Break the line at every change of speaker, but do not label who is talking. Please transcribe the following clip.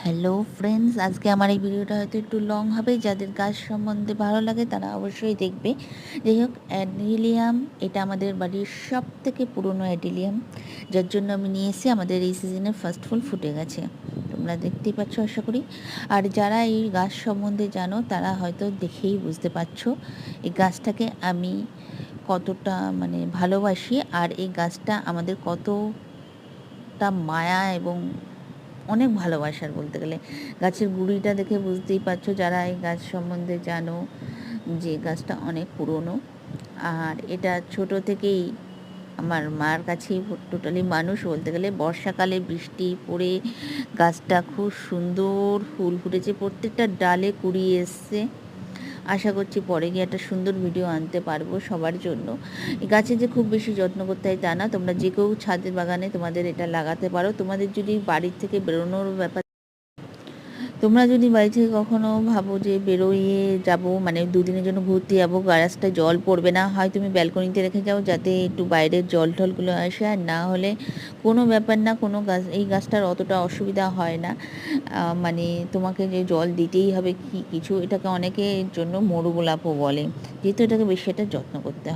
Hello friends, আজকে আমার এই ভিডিওটা হয়তো একটু লং হবে। যাদের গাছ সম্বন্ধে ভালো লাগে তারা অবশ্যই দেখবে। যাই হোক, অ্যাডিলিয়াম এটা আমাদের বাড়ির সব থেকে পুরনো অ্যাডিলিয়াম, যার জন্য আমি নিয়ে এসে আমাদের এই সিজনে ফার্স্ট ফুল ফুটে গেছে। তোমরা দেখতেই পাচ্ছ আশা করি। আর যারা এই গাছ সম্বন্ধে জানো তারা হয়তো দেখেই বুঝতে পারছো এই গাছটাকে আমি কতটা ভালোবাসি, আর এই গাছটা আমাদের কতটা মায়া এবং অনেক ভালোবাসার বলতে গেলে। গাছের গুঁড়িটা দেখে বুঝতেই পারছো যারা এই গাছ সম্বন্ধে জানো যে গাছটা অনেক পুরনো। আর এটা ছোট থেকেই আমার মার কাছেই টোটালি মানুষ বলতে গেলে। বর্ষাকালে বৃষ্টি পড়ে গাছটা খুব সুন্দর ফুল ফুটেছে, প্রত্যেকটা ডালে কুড়ি এসছে। আশা করছি পরে গিয়ে একটা সুন্দর ভিডিও আনতে পারবো সবার জন্য। এই গাছের যে খুব বেশি যত্ন করতে হয় তা না, তোমরা যে কেউ ছাদের বাগানে তোমাদের এটা লাগাতে পারো। তোমাদের যদি বাড়ির থেকে বেরোনোর ব্যাপার, তোমরা যদি বাড়ি থেকে কখনো ভাবো যে বেরোয়ে যাবো, দুদিনের জন্য ঘুরতে যাবো, গাছটায় জল পড়বে না, হয় তুমি ব্যালকনিতে রেখে যাও যাতে একটু বাইরের জল টলগুলো আসে। আর না হলে কোনো ব্যাপার না, কোনো গাছ, এই গাছটার অতটা অসুবিধা হয় না। তোমাকে যে জল দিতেই হবে কি কিছু, এটাকে অনেকের জন্য মরু গোলাপও বলে, যেহেতু এটাকে বেশি একটা যত্ন করতে হয়।